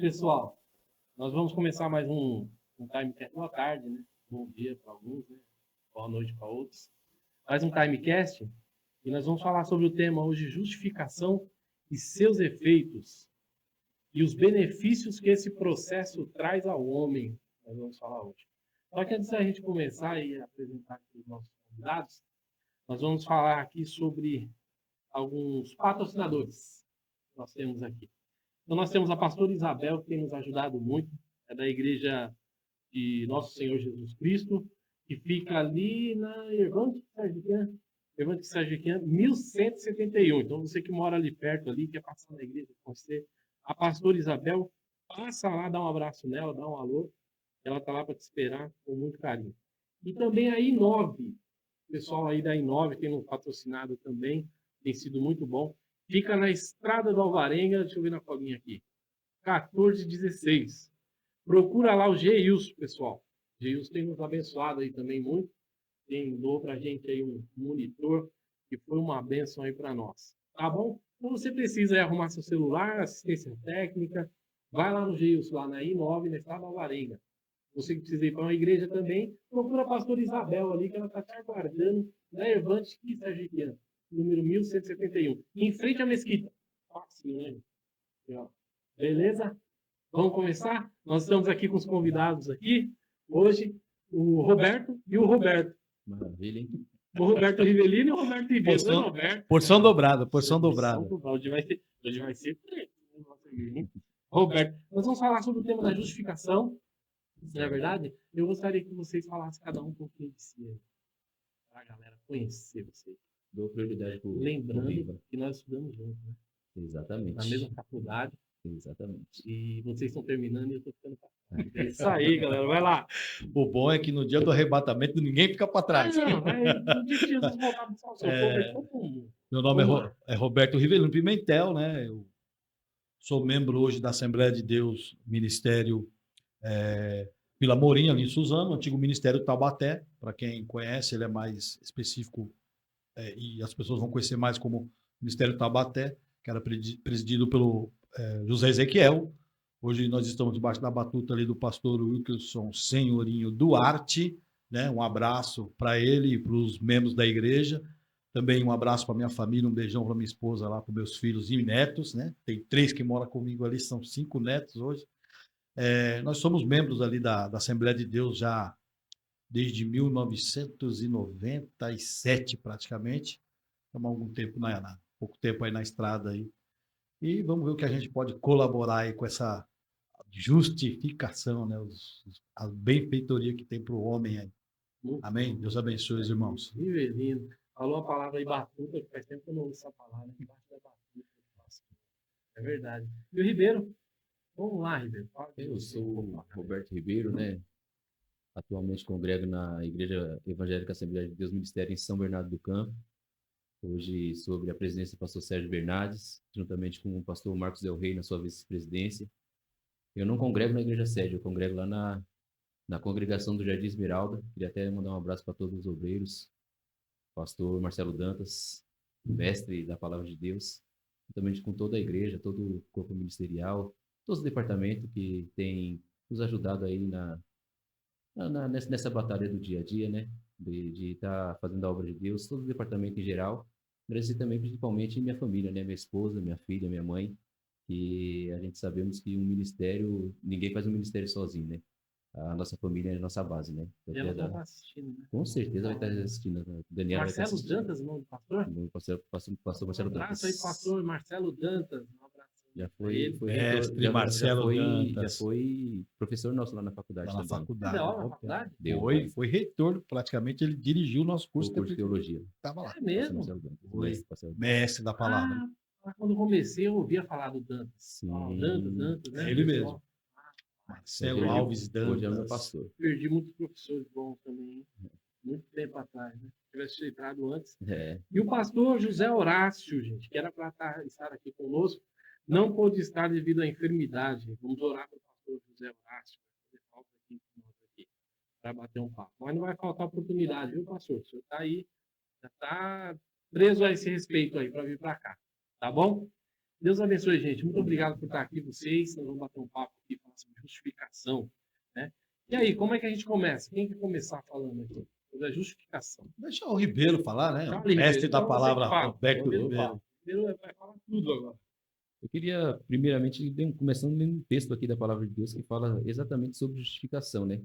Pessoal, nós vamos começar mais um Timecast. Boa tarde, né? Bom dia para alguns, né? Boa noite para outros. Mais um Timecast e nós vamos falar sobre o tema hoje, justificação e seus efeitos e os benefícios que esse processo traz ao homem. Nós vamos falar hoje. Só que antes da gente começar e apresentar aqui os nossos convidados, nós vamos falar aqui sobre alguns patrocinadores que nós temos aqui. Então, nós temos a pastora Isabel, que tem nos ajudado muito, é da Igreja de Nosso Senhor Jesus Cristo, que fica ali na Evandro Sergiquian, 1171. Então, você que mora ali perto, ali, quer passar na igreja com você, a pastora Isabel, passa lá, dá um abraço nela, dá um alô, ela está lá para te esperar com muito carinho. E também a I9, o pessoal aí da I9 tem nos patrocinado também, tem sido muito bom. Fica na Estrada do Alvarenga, deixa eu ver na colinha aqui, 1416. Procura lá o Geilson, pessoal. O Geilson tem nos abençoado aí também muito. Tem dou pra gente aí um monitor que foi uma bênção aí para nós. Tá bom? Então você precisa aí arrumar seu celular, assistência técnica, vai lá no Geilson, lá na I9, na Estrada do Alvarenga. Você que precisa ir para uma igreja também, procura a pastora Isabel ali, que ela está te aguardando na Evante Sergiquian, número 1171, em frente à mesquita. Fácil, né? Beleza? Vamos começar? Nós estamos aqui com os convidados aqui. Hoje, o Roberto e o Roberto. Maravilha, hein? O Roberto Rivelino e o Roberto Ribeiro. Porção dobrada, porção dobrada. Hoje vai ser Roberto, nós vamos falar sobre o tema da justificação. Não é verdade? Eu gostaria que vocês falassem cada um pouquinho de si, para a galera conhecer vocês. Dou prioridade para o Lembrando que nós estudamos juntos, né? Exatamente. Na mesma faculdade. Exatamente. E vocês estão terminando e eu estou ficando para trás. É isso aí, galera. Vai lá. O bom é que no dia do arrebatamento ninguém fica para trás. Não, no dia que Jesus voltar para o céu, Meu nome é Roberto Rivelino Pimentel, né? Eu sou membro hoje da Assembleia de Deus, Ministério Vila Morim, ali em Suzano, antigo Ministério Taubaté. Para quem conhece, ele é mais específico e as pessoas vão conhecer mais como Ministério Taubaté, que era presidido pelo José Ezequiel. Hoje nós estamos debaixo da batuta ali do pastor Wilkerson Senhorinho Duarte, né? Um abraço para ele e para os membros da igreja. Também um abraço para minha família, um beijão para minha esposa lá, para meus filhos e netos, né? Tem 3 que moram comigo ali, são 5 netos hoje. Nós somos membros ali da Assembleia de Deus já desde 1997 praticamente. Estamos há algum tempo, pouco tempo aí na estrada aí. E vamos ver o que a gente pode colaborar aí com essa justificação, né? A benfeitoria que tem para o homem aí. Amém? Deus abençoe os irmãos. Rivelino. Falou a palavra aí, batuta, que faz tempo que eu não ouço essa palavra. Debaixo da batuta. É verdade. E o Ribeiro? Vamos lá, Ribeiro. Eu sou o Roberto Ribeiro, né? Atualmente congrego na Igreja Evangélica Assembleia de Deus Ministério em São Bernardo do Campo. Hoje sobre a presidência do pastor Sérgio Bernardes, juntamente com o pastor Marcos Del Rey na sua vice-presidência. Eu não congrego na igreja sede, eu congrego lá na congregação do Jardim Esmeralda. Queria até mandar um abraço para todos os obreiros, pastor Marcelo Dantas, mestre da Palavra de Deus, juntamente com toda a igreja, todo o corpo ministerial, todos os departamentos que têm nos ajudado aí nessa batalha do dia a dia, né? De estar fazendo a obra de Deus, todo o departamento em geral. Agradecer também principalmente minha família, né? Minha esposa, minha filha, minha mãe, que a gente sabemos que um ministério, ninguém faz um ministério sozinho, né? A nossa família é a nossa base, né? E ela vai estar assistindo, né? Com certeza vai estar assistindo. Daniela Marcelo vai estar Dantas, o nome do pastor? Pastor Marcelo Dantas. Um abraço aí, pastor Marcelo Dantas. Um abraço. Já foi mestre Marcelo Dantas. Já foi professor nosso lá na faculdade. Lá na faculdade. Na faculdade? Foi reitor, praticamente ele dirigiu o nosso curso de teologia. Estava lá. É mesmo? Foi mestre da palavra. Quando eu comecei, eu ouvia falar do Dantas. Sim. Dantas, né? Ele mesmo. Marcelo Alves Dantas. Hoje é meu pastor. Perdi muitos professores bons também, muito tempo atrás, né? Se tivesse entrado antes. E o pastor José Horácio, gente, que era para estar aqui conosco, não pôde estar devido à enfermidade. Vamos orar para o pastor José Horácio, fazer falta aqui para bater um papo. Mas não vai faltar oportunidade, viu, pastor? O senhor está aí, já está preso a esse respeito aí para vir para cá, tá bom? Deus abençoe, gente. Muito obrigado por estar aqui, vocês. Nós vamos bater um papo aqui, falar sobre justificação, né? E aí, como é que a gente começa? Quem quer começar falando aqui sobre a justificação? Deixa o Ribeiro falar, né? O Charlie mestre Ribeiro, da então você que palavra, fala. Roberto Ribeiro Ribeiro. fala. Ribeiro vai falar tudo agora. Eu queria, primeiramente, começando lendo um texto aqui da Palavra de Deus que fala exatamente sobre justificação, né?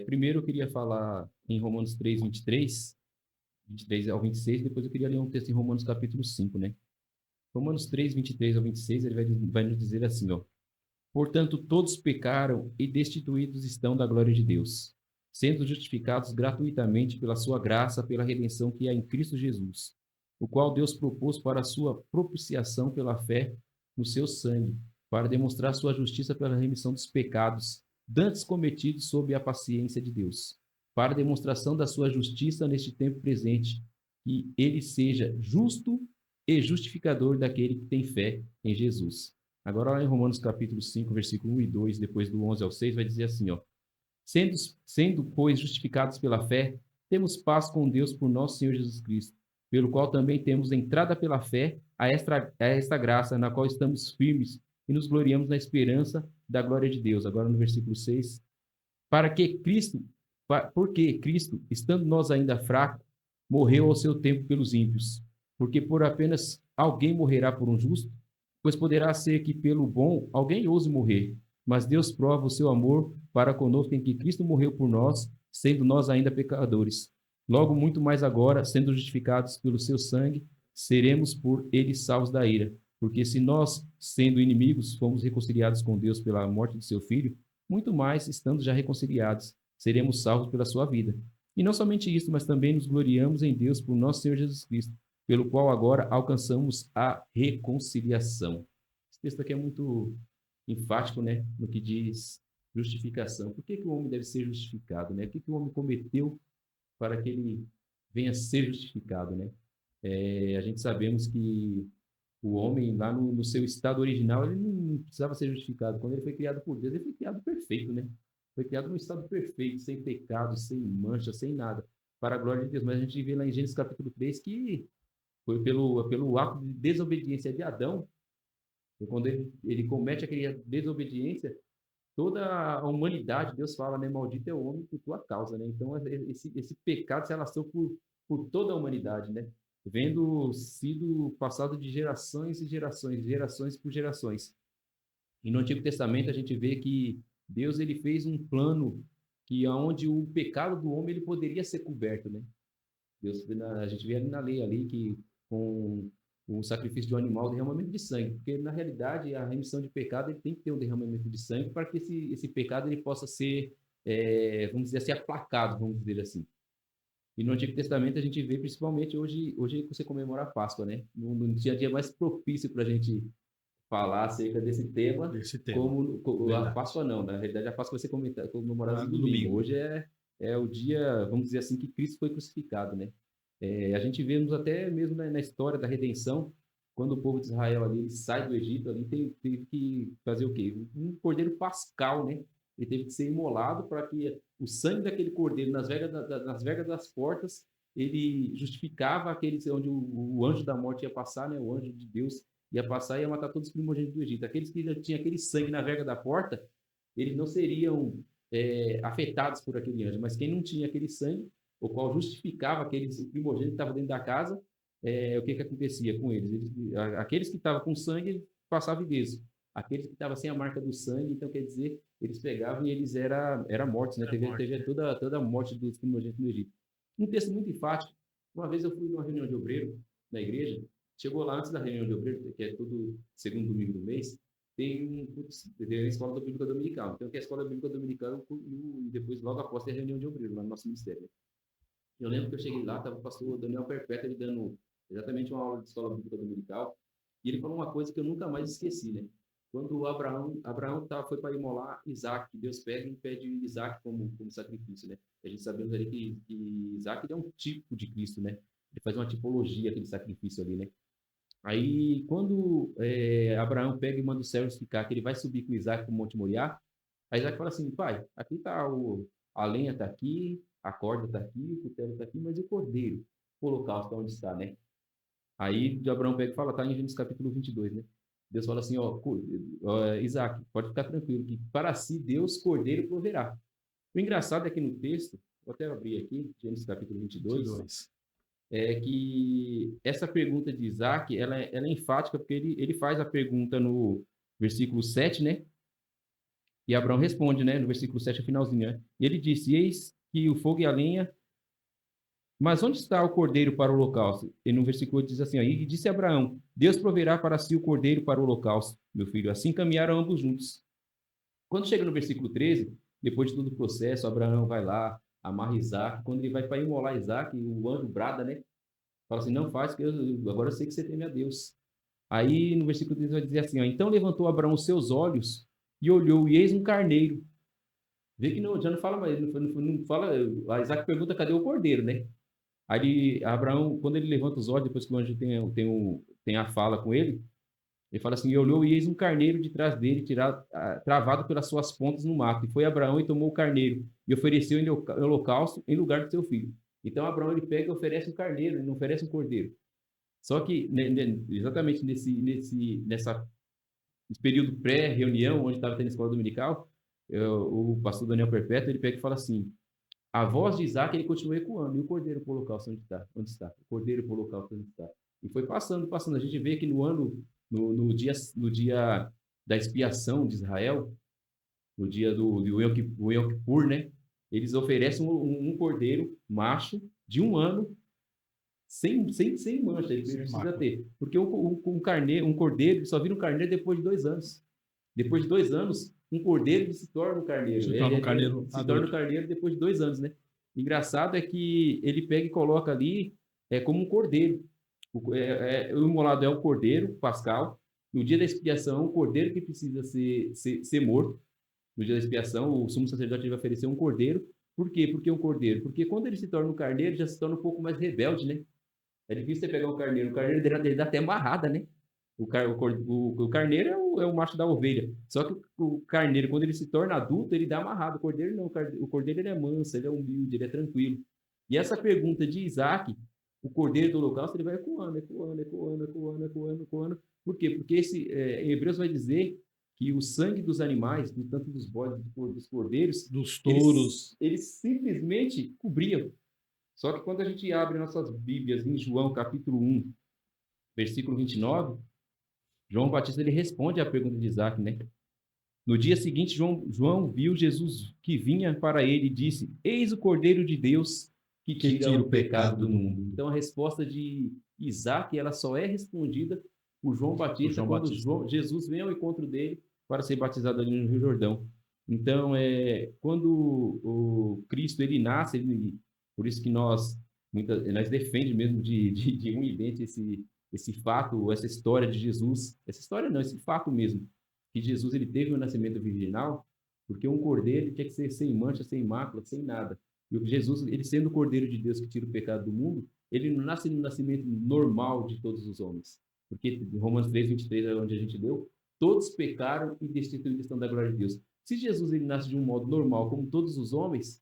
Primeiro eu queria falar em Romanos 3, 23 ao 26, depois eu queria ler um texto em Romanos capítulo 5, né? Romanos 3, 23 ao 26, ele vai nos dizer assim, ó. Portanto, todos pecaram e destituídos estão da glória de Deus, sendo justificados gratuitamente pela sua graça, pela redenção que há em Cristo Jesus, o qual Deus propôs para a sua propiciação pela fé no seu sangue, para demonstrar sua justiça pela remissão dos pecados, dantes cometidos sob a paciência de Deus, para demonstração da sua justiça neste tempo presente, que ele seja justo e justificador daquele que tem fé em Jesus. Agora, lá em Romanos capítulo 5, versículo 1 e 2, depois do 11 ao 6, vai dizer assim, ó. Sendo, pois, justificados pela fé, temos paz com Deus por nosso Senhor Jesus Cristo, pelo qual também temos entrada pela fé a esta graça, na qual estamos firmes e nos gloriamos na esperança da glória de Deus. Agora no versículo 6. Porque Cristo, estando nós ainda fracos, morreu ao seu tempo pelos ímpios. Porque por apenas alguém morrerá por um justo, pois poderá ser que pelo bom alguém ouse morrer. Mas Deus prova o seu amor para conosco em que Cristo morreu por nós, sendo nós ainda pecadores. Logo, muito mais agora, sendo justificados pelo seu sangue, seremos por ele salvos da ira. Porque se nós, sendo inimigos, fomos reconciliados com Deus pela morte de seu Filho, muito mais, estando já reconciliados, seremos salvos pela sua vida. E não somente isso, mas também nos gloriamos em Deus por nosso Senhor Jesus Cristo, pelo qual agora alcançamos a reconciliação. Esse texto aqui é muito enfático, né, no que diz justificação. Por que o homem deve ser justificado, né? O que o homem cometeu para que ele venha a ser justificado, né? A gente sabemos que o homem, lá no seu estado original, ele não precisava ser justificado. Quando ele foi criado por Deus, ele foi criado perfeito, né? Foi criado num estado perfeito, sem pecado, sem mancha, sem nada, para a glória de Deus. Mas a gente vê lá em Gênesis capítulo 3 que foi pelo ato de desobediência de Adão, e quando ele comete aquela desobediência, toda a humanidade, Deus fala, né, maldito é o homem por tua causa, né? Então esse pecado se alastrou por toda a humanidade, né? Vendo sido passado de gerações e gerações, gerações por gerações. E no Antigo Testamento a gente vê que Deus ele fez um plano que aonde o pecado do homem ele poderia ser coberto, né? Deus, a gente vê ali na lei ali que com o sacrifício de um animal, o derramamento de sangue, porque na realidade a remissão de pecado ele tem que ter um derramamento de sangue para que esse pecado ele possa ser, vamos dizer assim, aplacado, vamos dizer assim. E no Antigo Testamento a gente vê principalmente hoje você comemora a Páscoa, né? No dia a dia mais propício para a gente falar acerca desse tema, como a Páscoa não, na realidade a Páscoa vai ser comemorada no domingo. Hoje é o dia, vamos dizer assim, que Cristo foi crucificado, né? A gente vemos até mesmo na história da redenção, quando o povo de Israel ali ele sai do Egito, ali teve que fazer o quê? Um cordeiro pascal, né? Ele teve que ser imolado para que o sangue daquele cordeiro nas vergas das portas, ele justificava aqueles onde o anjo da morte ia passar, né? O anjo de Deus ia passar e ia matar todos os primogênitos do Egito. Aqueles que já tinham aquele sangue na verga da porta, eles não seriam afetados por aquele anjo, mas quem não tinha aquele sangue, o qual justificava aqueles primogênitos que estavam dentro da casa, o que acontecia com eles? Aqueles que estavam com sangue, passavam ileso. Aqueles que estavam sem a marca do sangue, então quer dizer, eles pegavam e eles eram mortos, né? Teve toda a morte dos primogênitos no Egito. Um texto muito enfático. Uma vez eu fui numa reunião de obreiro na igreja, chegou lá antes da reunião de obreiro, que é todo segundo domingo do mês, tem a escola da Bíblica Dominical. Então, tem a escola da Bíblica Dominical e depois, logo após, tem a reunião de obreiro lá no nosso ministério. Eu lembro que eu cheguei lá, estava o pastor Daniel Perpétua ele dando exatamente uma aula de escola bíblica dominical, e ele falou uma coisa que eu nunca mais esqueci, né? Quando Abraão foi para imolar Isaac, Deus pega e pede Isaac como sacrifício, né? A gente sabemos ali que Isaac é um tipo de Cristo, né? Ele faz uma tipologia, aquele sacrifício ali, né? Aí, quando Abraão pega e manda os servos ficar, que ele vai subir com Isaac para o Monte Moriá, aí Isaac fala assim, pai, aqui está a lenha está aqui, a corda está aqui, o cutelo está aqui, mas e o cordeiro? O holocausto onde está, né? Aí Abraão pega e fala, tá em Gênesis capítulo 22, né? Deus fala assim, Isaac, pode ficar tranquilo, que para si Deus cordeiro proverá. O engraçado é que no texto, vou até abrir aqui, Gênesis capítulo 22, é que essa pergunta de Isaac, ela é enfática, porque ele faz a pergunta no versículo 7, né? E Abraão responde, né? No versículo 7, no finalzinho, né? E ele disse, eis que o fogo e a lenha, mas onde está o cordeiro para o holocausto? E no versículo 8 diz assim, ó, e disse Abraão, Deus proverá para si o cordeiro para o holocausto, meu filho. Assim caminharam ambos juntos. Quando chega no versículo 13, depois de todo o processo, Abraão vai lá, amarra Isaac. Quando ele vai para imolar Isaac, o anjo brada, né? Fala assim, não faz, que agora eu sei que você teme a Deus. Aí no versículo 13 vai dizer assim, ó, então levantou Abraão os seus olhos e olhou, e eis um carneiro. Vê que não, já não fala mais, não fala, a Isaac pergunta, cadê o cordeiro, né? Aí Abraão, quando ele levanta os olhos, depois que o anjo tem a fala com ele, ele fala assim, e olhou e eis um carneiro de trás dele, travado pelas suas pontas no mato. E foi Abraão e tomou o carneiro e ofereceu em holocausto em lugar do seu filho. Então Abraão ele pega e oferece um carneiro, ele não oferece um cordeiro. Só que exatamente nesse período pré-reunião, onde estava tendo a escola dominical, o pastor Daniel Perpétuo, ele pega e fala assim, a voz de Isaac, ele continua ecoando. E o cordeiro para o holocausto, onde está? Onde está? O cordeiro para o holocausto, onde está? E foi passando. A gente vê que no dia da expiação de Israel, no dia do Yom Kippur, né? Eles oferecem um cordeiro macho de 1 ano, sem mancha, ele precisa ter. Porque um cordeiro, ele só vira um carneiro depois de 2 anos. Depois de 2 anos, um cordeiro ele se torna um carneiro. Se torna um carneiro se torna um carneiro depois de 2 anos, né? Engraçado é que ele pega e coloca ali como um cordeiro. O imolado é o cordeiro pascal. No dia da expiação, o cordeiro que precisa ser morto. No dia da expiação, o sumo sacerdote vai oferecer um cordeiro. Por quê? Porque um cordeiro? Porque quando ele se torna um carneiro, já se torna um pouco mais rebelde, né? É difícil você pegar um carneiro. O carneiro dele dá até amarrada, né? O carneiro é o macho da ovelha. Só que o carneiro, quando ele se torna adulto, ele dá amarrado. O cordeiro não. O cordeiro ele é manso, ele é humilde, ele é tranquilo. E essa pergunta de Isaac, o cordeiro do holocausto, ele vai ecoando, ecoando, ecoando, ecoando, ecoando, ecoando. Por quê? Porque em Hebreus vai dizer que o sangue dos animais, tanto dos bodes, dos cordeiros, dos touros, eles simplesmente cobriam. Só que quando a gente abre nossas Bíblias em João capítulo 1, versículo 29, João Batista ele responde à pergunta de Isaac, né? No dia seguinte, João viu Jesus que vinha para ele e disse, eis o Cordeiro de Deus que tira o pecado do mundo. Então a resposta de Isaac, ela só é respondida por João Batista quando Jesus vem ao encontro dele para ser batizado ali no Rio Jordão. Então, quando o Cristo ele nasce, por isso que nós defendemos mesmo de um e dente esse fato, essa história de Jesus, essa história não, esse fato mesmo, que Jesus ele teve um nascimento virginal, porque um cordeiro tinha que ser sem mancha, sem mácula, sem nada. E o Jesus, ele sendo o cordeiro de Deus que tira o pecado do mundo, ele não nasce no nascimento normal de todos os homens. Porque em Romanos 3:23 é onde a gente leu, todos pecaram e destituídos estão da glória de Deus. Se Jesus ele nasce de um modo normal, como todos os homens,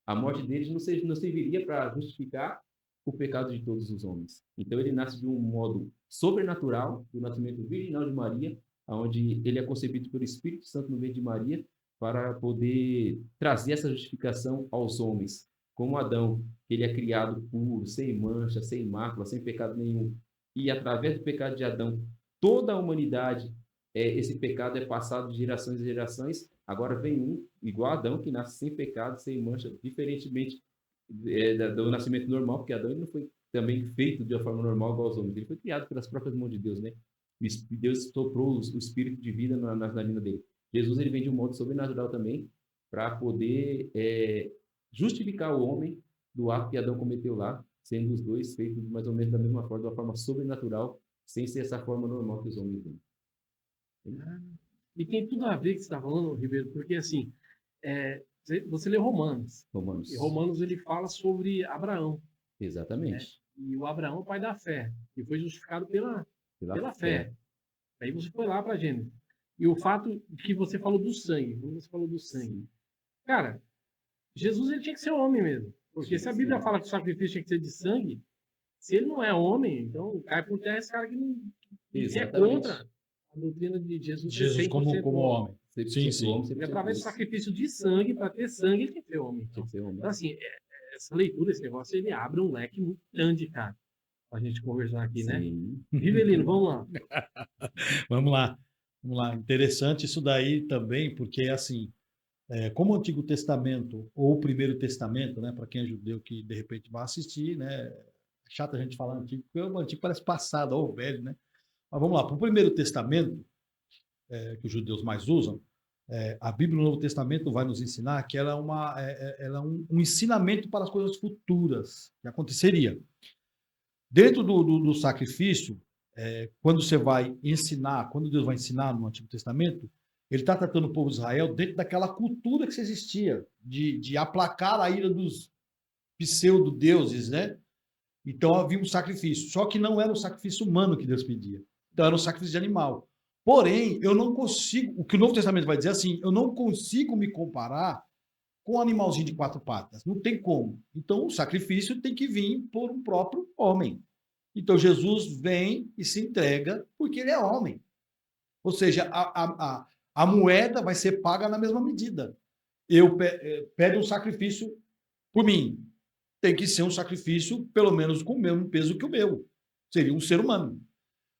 a morte dele não serviria para justificar o pecado de todos os homens. Então ele nasce de um modo sobrenatural, do nascimento virginal de Maria, onde ele é concebido pelo Espírito Santo no meio de Maria, para poder trazer essa justificação aos homens. Como Adão, ele é criado puro, sem mancha, sem mácula, sem pecado nenhum. E através do pecado de Adão, toda a humanidade, esse pecado é passado de gerações em gerações. Agora vem um, igual a Adão, que nasce sem pecado, sem mancha, diferentemente do nascimento normal, porque Adão ele não foi também feito de uma forma normal igual aos homens. Ele foi criado pelas próprias mãos de Deus, né? Deus soprou o espírito de vida na narina dele. Jesus ele vem de um modo sobrenatural também para poder justificar o homem do ato que Adão cometeu lá, sendo os dois feitos mais ou menos da mesma forma, de uma forma sobrenatural, sem ser essa forma normal que os homens têm. E tem tudo a ver com o que você está falando, Ribeiro, porque assim, você lê Romanos. E Romanos ele fala sobre Abraão. Exatamente. Né? E o Abraão é o pai da fé, e foi justificado pela fé. Aí você foi lá para Gênesis. E o fato que você falou do sangue, quando você falou do sangue, cara, Jesus ele tinha que ser homem mesmo. Porque se a Bíblia fala que o sacrifício tinha que ser de sangue, Se ele não é homem, então cai por terra esse cara que não que é Exatamente. contra a doutrina de Jesus. ser Jesus 100% como homem. Sim, sim. Homem, Porque 100% através do Deus. sacrifício de sangue, para ter sangue, ele tem que ser homem. Tem Então, que ser homem. então assim, essa leitura, esse negócio, ele abre um leque muito grande, cara, pra gente conversar aqui, né? Sim. Rivelino, vamos lá. Vamos lá. Vamos lá. Interessante isso daí também, porque assim, como o Antigo Testamento ou o Primeiro Testamento, né, para quem é judeu que de repente vai assistir, né, é chato a gente falar antigo, porque o antigo parece passado, ou velho, né? Mas vamos lá, para o Primeiro Testamento, que os judeus mais usam, a Bíblia no Novo Testamento vai nos ensinar que ela é um ensinamento para as coisas futuras que aconteceria. Dentro do sacrifício, quando você vai ensinar, quando Deus vai ensinar no Antigo Testamento, ele está tratando o povo de Israel dentro daquela cultura que existia, de aplacar a ira dos pseudo-deuses, né? Então havia um sacrifício, só que não era o sacrifício humano que Deus pedia, então era um sacrifício de animal. Porém, eu não consigo, o que o Novo Testamento vai dizer assim, eu não consigo me comparar com um animalzinho de 4 patas, não tem como. Então o sacrifício tem que vir por um próprio homem. Então Jesus vem e se entrega porque ele é homem. Ou seja, a moeda vai ser paga na mesma medida. Eu peço um sacrifício por mim. Tem que ser um sacrifício, pelo menos, com o mesmo peso que o meu. Seria um ser humano.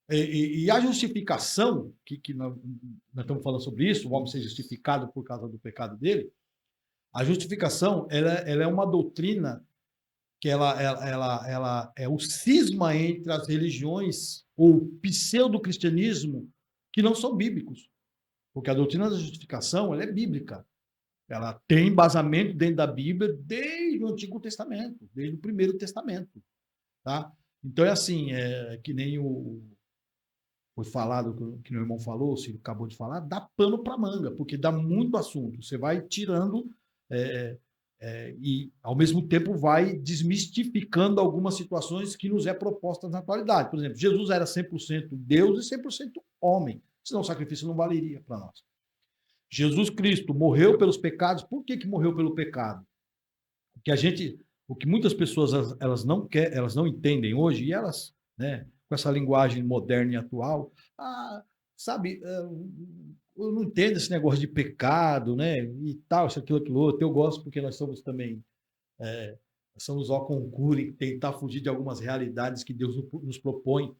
E a justificação, que nós estamos falando sobre isso, o homem ser justificado por causa do pecado dele, a justificação ela é uma doutrina que ela é o cisma entre as religiões ou pseudo-cristianismo que não são bíblicos. Porque a doutrina da justificação ela é bíblica. Ela tem embasamento dentro da Bíblia desde o Antigo Testamento, desde o Primeiro Testamento. Tá? Então é assim, que nem foi falado, que meu irmão falou, o Ciro acabou de falar, dá pano para manga, porque dá muito assunto. Você vai tirando e, ao mesmo tempo, vai desmistificando algumas situações que nos é propostas na atualidade. Por exemplo, Jesus era 100% Deus e 100% homem, senão o sacrifício não valeria para nós. Jesus Cristo morreu pelos pecados. Por que morreu pelo pecado? O que muitas pessoas elas não entendem hoje, e elas, né, com essa linguagem moderna e atual, sabe, eu não entendo esse negócio de pecado, né, e tal, isso, aquilo outro. Eu gosto porque nós somos também, nós somos ó concurso, tentar fugir de algumas realidades que Deus nos propõe.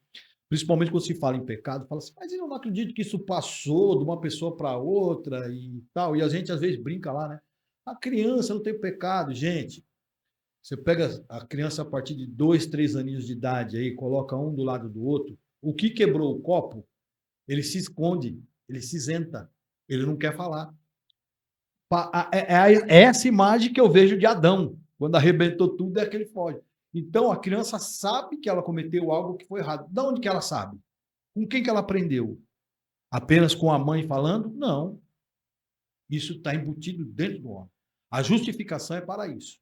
Principalmente quando se fala em pecado, fala assim, mas eu não acredito que isso passou de uma pessoa para outra e tal. E a gente às vezes brinca lá, né? A criança não tem pecado, gente. Você pega a criança a partir de 2, 3 aninhos de idade aí, coloca um do lado do outro. O que quebrou o copo, ele se esconde, ele se isenta, ele não quer falar. É essa imagem que eu vejo de Adão. Quando arrebentou tudo, é que ele foge. Então, a criança sabe que ela cometeu algo que foi errado. De onde que ela sabe? Com quem que ela aprendeu? Apenas com a mãe falando? Não. Isso está embutido dentro do homem. A justificação é para isso.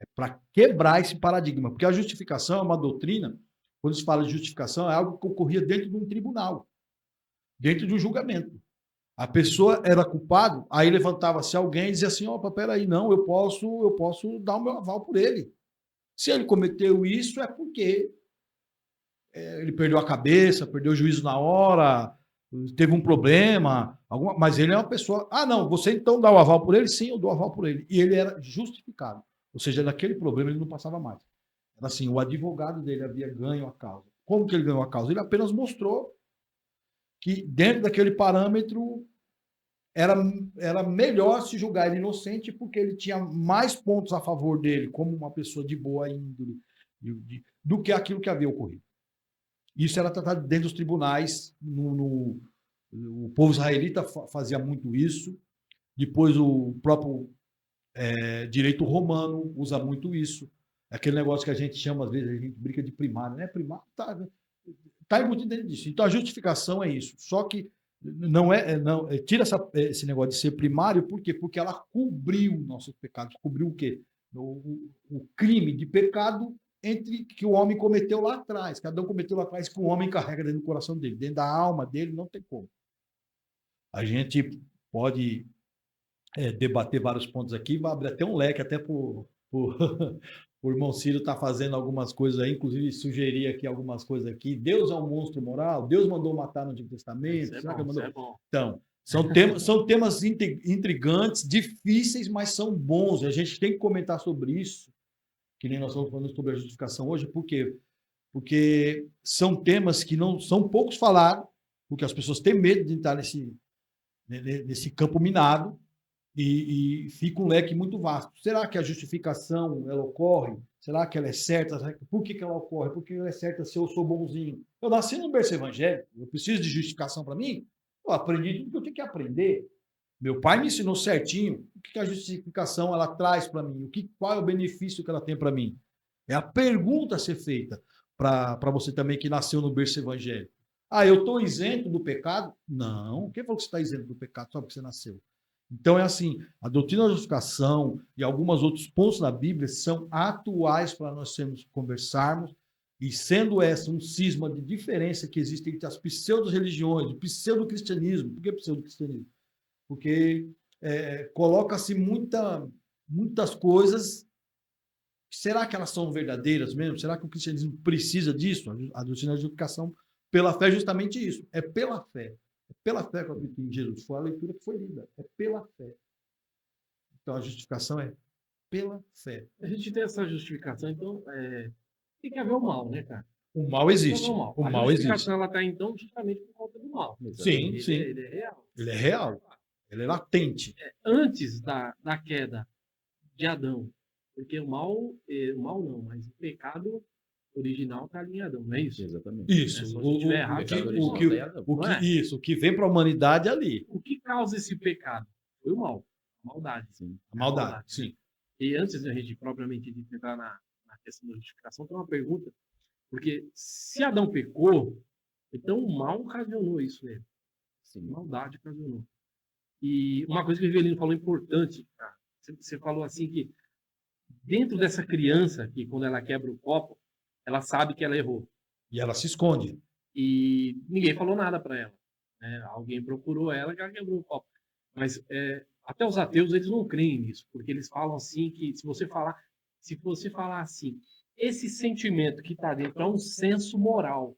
É para quebrar esse paradigma. Porque a justificação é uma doutrina, quando se fala de justificação, é algo que ocorria dentro de um tribunal, dentro de um julgamento. A pessoa era culpada, aí levantava-se alguém e dizia assim, opa, peraí, não, eu posso dar o meu aval por ele. Se ele cometeu isso, é porque ele perdeu a cabeça, perdeu o juízo na hora, teve um problema, mas ele é uma pessoa... não, você então dá o aval por ele? Sim, eu dou o aval por ele. E ele era justificado. Ou seja, naquele problema ele não passava mais. Era assim, o advogado dele havia ganho a causa. Como que ele ganhou a causa? Ele apenas mostrou que dentro daquele parâmetro era melhor se julgar ele inocente porque ele tinha mais pontos a favor dele, como uma pessoa de boa índole, do que aquilo que havia ocorrido. Isso era tratado dentro dos tribunais, o povo israelita fazia muito isso, depois o próprio direito romano usa muito isso, aquele negócio que a gente chama, às vezes, a gente brinca de primário, né? Primário tá embutido dentro disso. Então a justificação é isso, só que tira esse negócio de ser primário, por quê? Porque ela cobriu nossos pecados, cobriu o quê? O crime de pecado que o homem cometeu lá atrás, cada um cometeu lá atrás, que o homem carrega dentro do coração dele, dentro da alma dele, não tem como. A gente pode debater vários pontos aqui, vai abrir até um leque, até por O irmão Ciro está fazendo algumas coisas aí, inclusive sugerir aqui algumas coisas aqui. Deus é um monstro moral? Deus mandou matar no Antigo Testamento? Isso é Será que bom, ele isso mandou? é bom. Então, são temas intrigantes, difíceis, mas são bons. A gente tem que comentar sobre isso, que nem nós estamos falando sobre a justificação hoje, por quê? Porque são temas que não são poucos falados, porque as pessoas têm medo de entrar nesse campo minado e fica um leque muito vasto. Será que a justificação ela ocorre? Será que ela é certa? Por que ela ocorre? Por que ela é certa se eu sou bonzinho? Eu nasci no berço evangélico, eu preciso de justificação para mim? Eu aprendi tudo que eu tenho que aprender. Meu pai me ensinou certinho o que a justificação ela traz para mim, qual é o benefício que ela tem para mim. É a pergunta a ser feita para você também que nasceu no berço evangélico. Ah, eu estou isento do pecado? Não. Quem falou que você está isento do pecado só porque você nasceu? Então é assim, a doutrina da justificação e alguns outros pontos da Bíblia são atuais para nós conversarmos, e sendo essa um cisma de diferença que existe entre as pseudo-religiões, o pseudo-cristianismo. Por que pseudo-cristianismo? Porque coloca-se muitas coisas. Será que elas são verdadeiras mesmo? Será que o cristianismo precisa disso? A doutrina da justificação pela fé é justamente isso. É pela fé. É pela fé que eu acredito em Jesus. Foi a leitura que foi lida. É pela fé. Então a justificação é pela fé. A gente tem essa justificação, então tem que haver o mal, né, cara? O mal existe. O O a mal existe. justificação ela está, então, justamente por conta do mal. Sim, Ele, sim. Ele é real. Ele é real. Ele é latente. Antes da queda de Adão, porque o mal não, mas o pecado original está ali em Adão, não é isso? Exatamente. Isso. Se eu estiver errado, O que vem para a humanidade é ali. O que causa esse pecado? Foi o mal, a maldade. Sim. A maldade, sim. E antes da gente propriamente dito entrar na questão da justificação, tem uma pergunta. Porque se Adão pecou, então o mal ocasionou isso nele. Sim. Maldade ocasionou. E uma coisa que o Rivelino falou importante, cara. Você falou assim que dentro dessa criança, que quando ela quebra o copo, ela sabe que ela errou. E ela se esconde. E ninguém falou nada para ela. Né? Alguém procurou ela que ela quebrou o copo. Mas até os ateus, eles não creem nisso. Porque eles falam assim que se você falar assim, esse sentimento que está dentro é um senso moral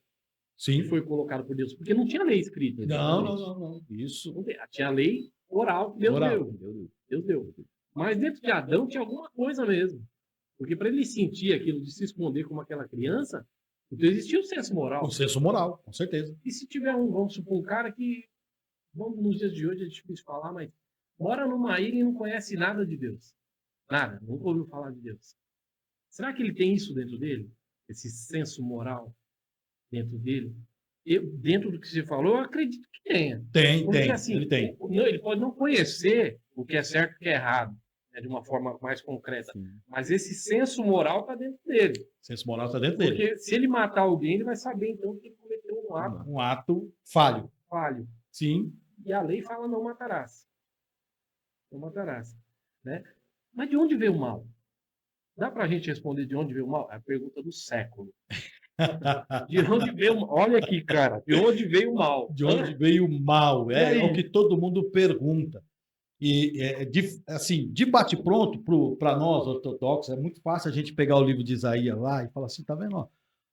Sim. que foi colocado por Deus. Porque não tinha lei escrita. Não. Isso. Tinha lei oral que Deus Oral. deu. Deus deu. Mas dentro de Adão tinha alguma coisa mesmo. Porque para ele sentir aquilo de se esconder como aquela criança, então existia um senso moral. Um senso moral, com certeza. E se tiver vamos supor, um cara que, nos dias de hoje é difícil falar, mas mora numa ilha e não conhece nada de Deus. Nada, nunca ouviu falar de Deus. Será que ele tem isso dentro dele? Esse senso moral dentro dele? Dentro do que você falou, eu acredito que tenha. Porque, assim, ele tem. Ele pode não conhecer o que é certo e o que é errado, né, de uma forma mais concreta. Sim. Mas esse senso moral está dentro dele. O senso moral está dentro dele. Porque se ele matar alguém, ele vai saber, então, que ele cometeu um ato Um ato falho. falho. Sim. E a lei fala não matarás. Não matarás. Né? Mas de onde veio o mal? Dá para a gente responder de onde veio o mal? É a pergunta do século. De onde veio o mal? Olha aqui, cara. De onde veio o mal? De onde veio o mal? É aí? o que todo mundo pergunta. E, assim, de bate-pronto para nós ortodoxos, é muito fácil a gente pegar o livro de Isaías lá e falar assim, tá vendo? Ó,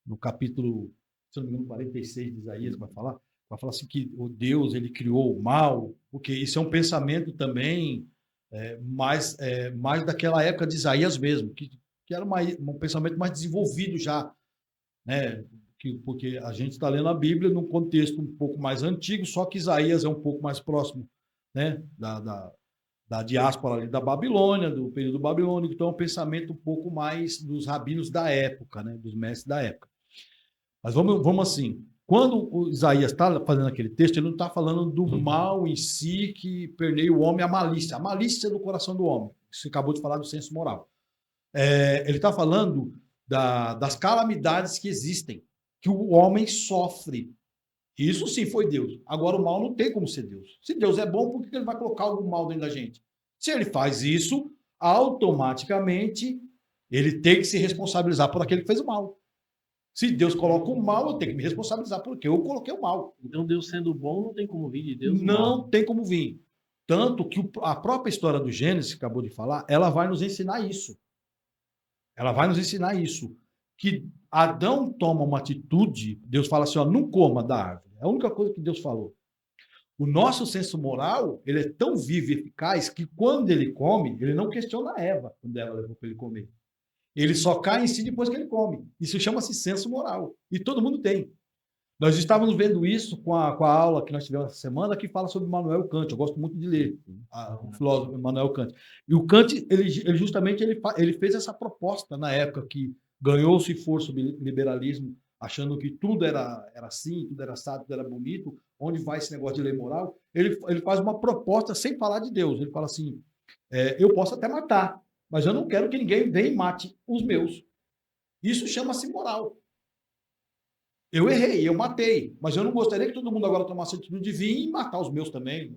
no capítulo, se não me engano, 46 de Isaías, vai falar assim que o Deus, ele criou o mal, porque isso é um pensamento também mais daquela época de Isaías mesmo, que era um pensamento mais desenvolvido já, né? Porque a gente está lendo a Bíblia num contexto um pouco mais antigo, só que Isaías é um pouco mais próximo, né, da diáspora ali da Babilônia, do período babilônico, então é um pensamento um pouco mais dos rabinos da época, né, dos mestres da época. Mas vamos assim, quando o Isaías está fazendo aquele texto, ele não está falando do mal em si que permeia o homem, a malícia do coração do homem. Você acabou de falar do senso moral. Ele está falando das calamidades que existem, que o homem sofre. Isso sim foi Deus. Agora o mal não tem como ser Deus. Se Deus é bom, por que ele vai colocar algum mal dentro da gente? Se ele faz isso, automaticamente ele tem que se responsabilizar por aquele que fez o mal. Se Deus coloca o mal, eu tenho que me responsabilizar porque eu coloquei o mal. Então Deus sendo bom não tem como vir de Deus? Não tem como vir. Tanto que a própria história do Gênesis, que acabou de falar, ela vai nos ensinar isso. Ela vai nos ensinar isso. Que Adão toma uma atitude, Deus fala assim, ó, não coma da árvore. É a única coisa que Deus falou. O nosso senso moral, ele é tão vivo e eficaz que quando ele come, ele não questiona a Eva, quando ela levou para ele comer. Ele só cai em si depois que ele come. Isso chama-se senso moral. E todo mundo tem. Nós estávamos vendo isso com a aula que nós tivemos essa semana, que fala sobre Immanuel Kant. Eu gosto muito de ler o filósofo Immanuel Kant. E o Kant, ele justamente ele fez essa proposta na época que ganhou-se força o liberalismo, achando que tudo era assim, tudo era assado, tudo era bonito. Onde vai esse negócio de lei moral? Ele faz uma proposta sem falar de Deus. Ele fala assim, eu posso até matar, mas eu não quero que ninguém venha e mate os meus. Isso chama-se moral. Eu errei, eu matei, mas eu não gostaria que todo mundo agora tomasse a atitude de vir e matar os meus também.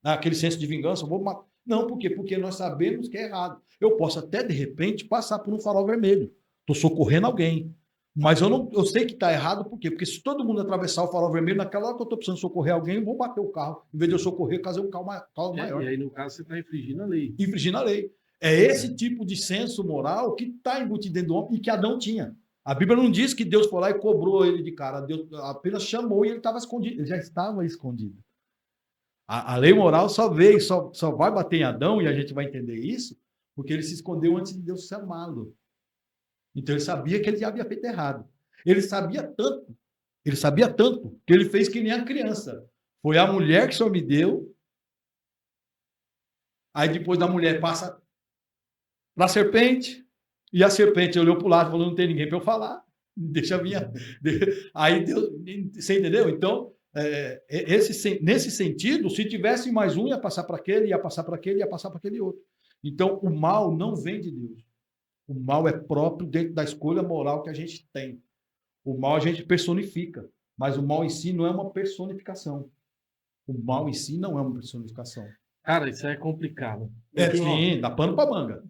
Naquele senso de vingança, eu vou matar. Não, por quê? Porque nós sabemos que é errado. Eu posso até, de repente, passar por um farol vermelho. Estou socorrendo alguém. Mas eu sei que está errado, por quê? Porque se todo mundo atravessar o farol vermelho, naquela hora que eu estou precisando socorrer alguém, eu vou bater o carro. Em vez de eu socorrer, causar um carro maior. E aí, no caso, você está infringindo a lei. Infringindo a lei. É esse tipo de senso moral que está embutido dentro do homem e que Adão tinha. A Bíblia não diz que Deus foi lá e cobrou ele de cara. Deus apenas chamou e ele estava escondido. Ele já estava escondido. A lei moral só veio, só vai bater em Adão, e a gente vai entender isso, porque ele se escondeu antes de Deus chamá-lo. Então ele sabia que ele já havia feito errado. Ele sabia tanto, que ele fez que nem a criança. Foi a mulher que o Senhor me deu, aí depois da mulher passa para a serpente, e a serpente olhou para o lado e falou, não tem ninguém para eu falar, deixa a minha... Aí Deus... Você entendeu? Então, nesse sentido, se tivesse mais um, ia passar para aquele, ia passar para aquele, ia passar para aquele outro. Então, o mal não vem de Deus. O mal é próprio dentro da escolha moral que a gente tem. O mal a gente personifica, mas o mal em si não é uma personificação. O mal em si não é uma personificação. Cara, isso é complicado. Sim, dá pano para manga.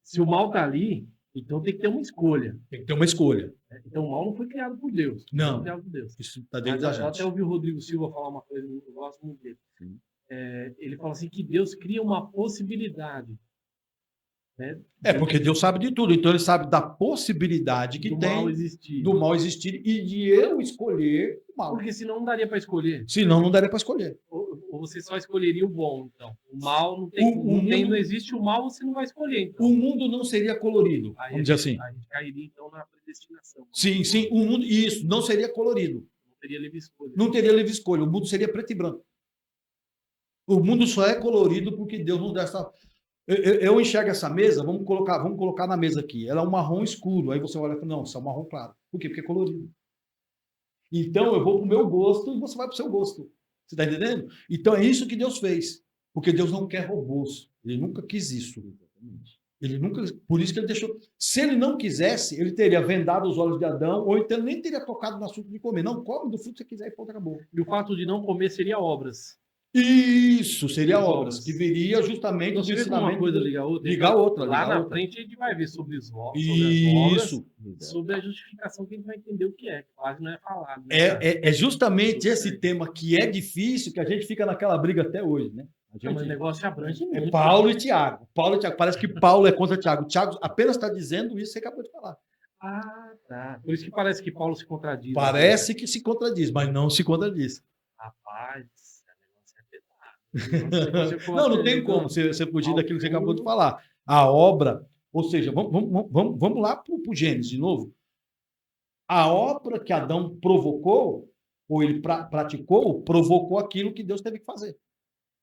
Se o mal tá ali, então tem que ter uma escolha. Tem que ter uma escolha. Então o mal não foi criado por Deus. Não. Foi criado por Deus. Isso está dentro da Eu gente. até ouvi o Rodrigo Silva falar uma coisa, eu gosto muito dele. Ele fala assim que Deus cria uma possibilidade. Né, porque Deus sabe de tudo. Então ele sabe da possibilidade que tem do mal existir e de eu escolher o mal. Porque senão não daria para escolher. Senão não daria para escolher. Ou você só escolheria o bom, então. O mal não tem, não existe o mal, você não vai escolher. Então. O mundo não seria colorido, vamos dizer assim. A gente cairia então na predestinação. Sim, o mundo, isso, não seria colorido. Não teria livre escolha. Não teria livre escolha, o mundo seria preto e branco. O mundo só é colorido porque Deus nos dá essa... Eu enxergo essa mesa, vamos colocar na mesa aqui. Ela é um marrom escuro. Aí você olha e fala, não, isso é um marrom claro. Por quê? Porque é colorido. Então eu vou para o meu gosto e você vai para o seu gosto. Você está entendendo? Então é isso que Deus fez. Porque Deus não quer robôs. Ele nunca quis isso. Ele nunca. Por isso que ele deixou. Se ele não quisesse, ele teria vendado os olhos de Adão, ou então nem teria tocado no assunto de comer. Não, come do fruto que você quiser e pronto, acabou. E o fato de não comer seria obras. Isso, seria obras, que viria justamente do ensinamento. Uma coisa ligar outra. Lá na frente a gente vai ver sobre as obras, sobre a justificação que a gente vai entender o que é, que quase não é falado. Né, é justamente esse tema que é difícil, que a gente fica naquela briga até hoje, né? Mas o negócio abrange muito. É Paulo e Tiago. Parece que Paulo é contra Tiago. Tiago apenas está dizendo isso que você acabou de falar. Ah, tá. Por isso que parece que Paulo se contradiz. Parece que se contradiz, mas não se contradiz. Rapaz... Não tem como você fugir daquilo que você acabou de falar. A obra, ou seja, vamos lá para o Gênesis de novo. A obra que Adão provocou, ou ele praticou, provocou aquilo que Deus teve que fazer.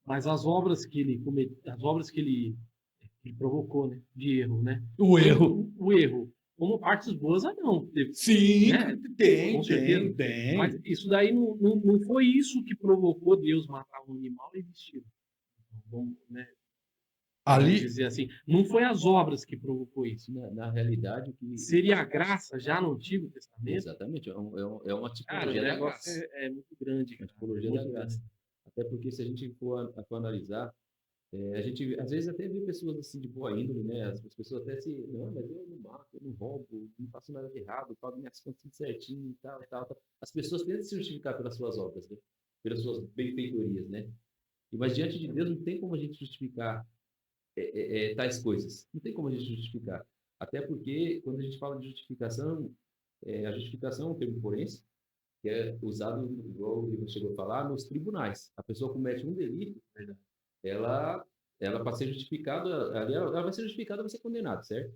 Mas as obras que ele provocou, né, de erro, né? O erro. Como partes boas, não. Sim, né? tem. Mas isso daí não foi isso que provocou Deus matar um animal e vestir. Vamos, né? Ali dizer assim, não foi as obras que provocou isso. Na realidade, que seria a graça já no Antigo Testamento. Exatamente, é uma tipologia da graça. É muito grande. Uma tipologia da graça. Até porque se a gente for analisar, a gente às vezes até vê pessoas assim de boa índole, né? As pessoas até não, mas eu não mato, eu não roubo, não faço nada de errado, eu pago minhas contas tudo certinho e tal. As pessoas tentam se justificar pelas suas obras, né? Pelas suas benfeitorias, né? Mas diante de Deus não tem como a gente justificar tais coisas. Não tem como a gente justificar. Até porque, quando a gente fala de justificação, a justificação é um termo forense, que é usado, igual o Riva chegou a falar, nos tribunais. A pessoa comete um delito, ela para ser justificada, ali ela vai ser justificada, vai ser condenada, certo?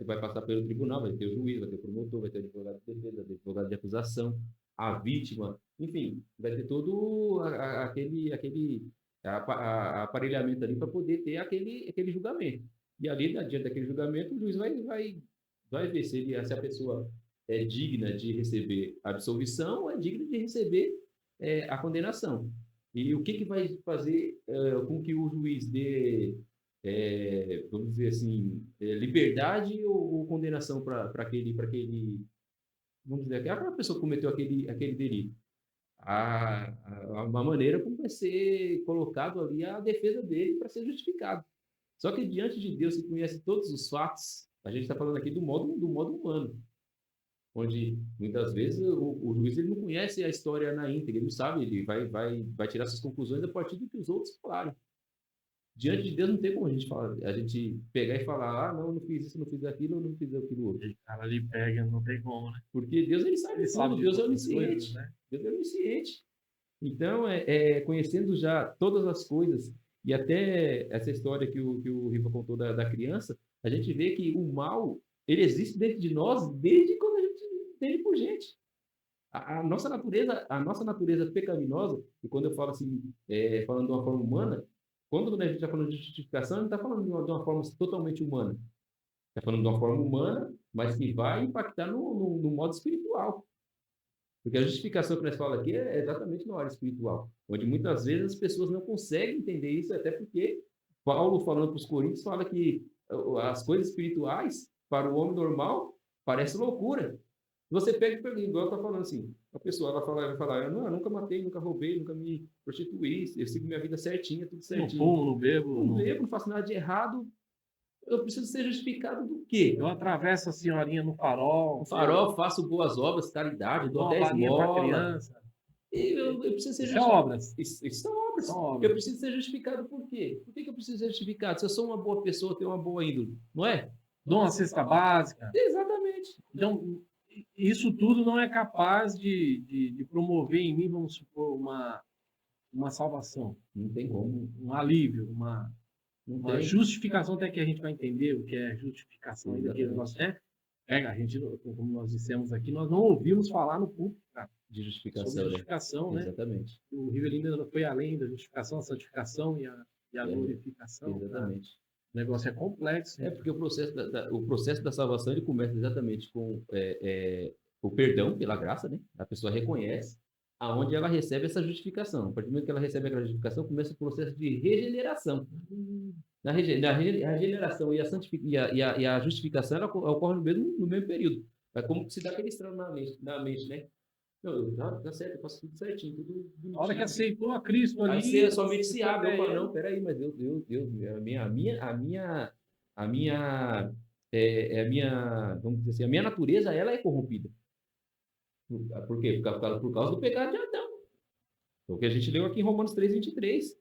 Vai passar pelo tribunal, vai ter o juiz, vai ter o promotor, vai ter o advogado de defesa, vai ter o advogado de acusação, a vítima, enfim, vai ter todo aparelhamento ali para poder ter aquele julgamento. E ali, diante daquele julgamento, o juiz vai ver se a pessoa é digna de receber a absolvição ou é digna de receber a condenação. E o que vai fazer com que o juiz dê, vamos dizer assim, liberdade ou condenação para aquele, vamos dizer, aquela pessoa que cometeu aquele delito? Uma maneira como vai ser colocado ali a defesa dele para ser justificado. Só que diante de Deus, que conhece todos os fatos, a gente está falando aqui do modo humano, onde muitas vezes o juiz ele não conhece a história na íntegra, ele não sabe, ele vai tirar suas conclusões a partir do que os outros falaram. Diante de Deus não tem como a gente pegar e falar, não fiz isso, não fiz aquilo, não fiz aquilo outro. O cara ali pega, não tem como, né? Porque Deus ele sabe tudo, Deus é onisciente. Coisas, né? Deus é onisciente. Então, conhecendo já todas as coisas, e até essa história que o Riva contou da criança, a gente vê que o mal, ele existe dentro de nós desde quando a gente entende por gente. A nossa natureza pecaminosa, e quando eu falo assim, falando de uma forma humana, quando a gente está falando de justificação, a gente está falando de uma forma totalmente humana. Está falando de uma forma humana, mas que vai impactar no modo espiritual. Porque a justificação que nós falamos aqui é exatamente na hora espiritual, onde muitas vezes as pessoas não conseguem entender isso, até porque Paulo, falando para os Coríntios, fala que as coisas espirituais, para o homem normal, parece loucura. Você pega e pergunta, igual está falando assim, a pessoa vai falar, eu nunca matei, nunca roubei, nunca me prostituí, eu sigo minha vida certinha, tudo certinho. Não fumo, não bebo. Não bebo, não faço nada de errado. Eu preciso ser justificado do quê? Eu atravesso a senhorinha no farol. No farol, faço boas obras, caridade, dou 10 para bolas. criança. E eu preciso ser Isso é justificado. obras. Isso são obras. São obras. Eu preciso ser justificado por quê? Por que eu preciso ser justificado? Se eu sou uma boa pessoa, tenho uma boa índole, não é? Dou uma cesta básica. Exatamente. Então, isso tudo não é capaz de promover em mim, vamos supor, uma salvação. Não tem como. Um alívio, uma tem. justificação, até que a gente vai entender o que é justificação. Ainda que Exatamente. nós, a gente, como nós dissemos aqui, nós não ouvimos falar no público, cara, De justificação. sobre justificação, né? Exatamente. O Rivelino ainda foi além da justificação, a santificação e a glorificação. Exatamente. Cara. O negócio é complexo. É porque o processo da salvação ele começa exatamente com o perdão pela graça, né? A pessoa reconhece aonde ela recebe essa justificação. A partir do momento que ela recebe aquela justificação, começa o processo de regeneração. Na regeneração e a justificação ela ocorre no mesmo período. É como se dá aquele estralo na mente, né? Tá certo, eu faço tudo certinho, tudo bonitinho. A hora que aceitou a Cristo ali... Aí você somente se abre, eu falo, não, peraí, mas Deus, vamos dizer assim, a minha natureza, ela é corrompida. Por quê? Por causa do pecado de Adão. O que a gente leu aqui em Romanos 3:23.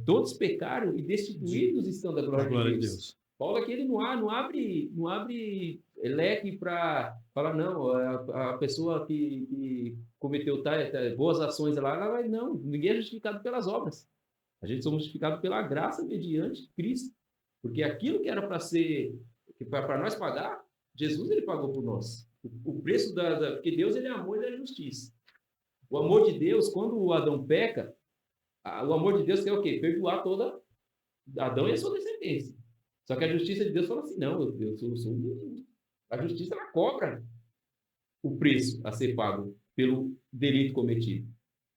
Todos pecaram e destituídos estão da glória de Deus. Paulo aqui ele não abre leque para falar, não, a pessoa que cometeu boas ações lá, ela vai, não, ninguém é justificado pelas obras. A gente somos justificados pela graça mediante Cristo. Porque aquilo que era para nós pagar, Jesus ele pagou por nós. O preço porque Deus ele é amor e ele é justiça. O amor de Deus, quando o Adão peca, o amor de Deus quer o quê? Perdoar toda Adão e a sua descendência. Só que a justiça de Deus fala assim, não, eu sou a justiça ela cobra o preço a ser pago pelo delito cometido.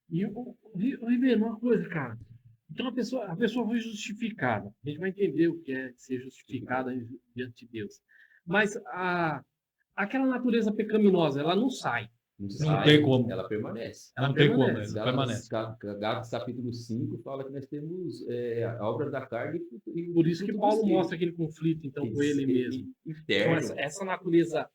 E o Ribeiro, uma coisa, cara. Então a pessoa foi justificada. A gente vai entender o que é ser justificada diante de Deus. Mas aquela natureza pecaminosa, ela não sai. Não tem como. Ela permanece. Não tem como, ela permanece. Gálatas capítulo 5 fala que nós temos a obra da carne. E por isso que Paulo mostra aquele conflito, então, com ele mesmo. Interno. Então, essa natureza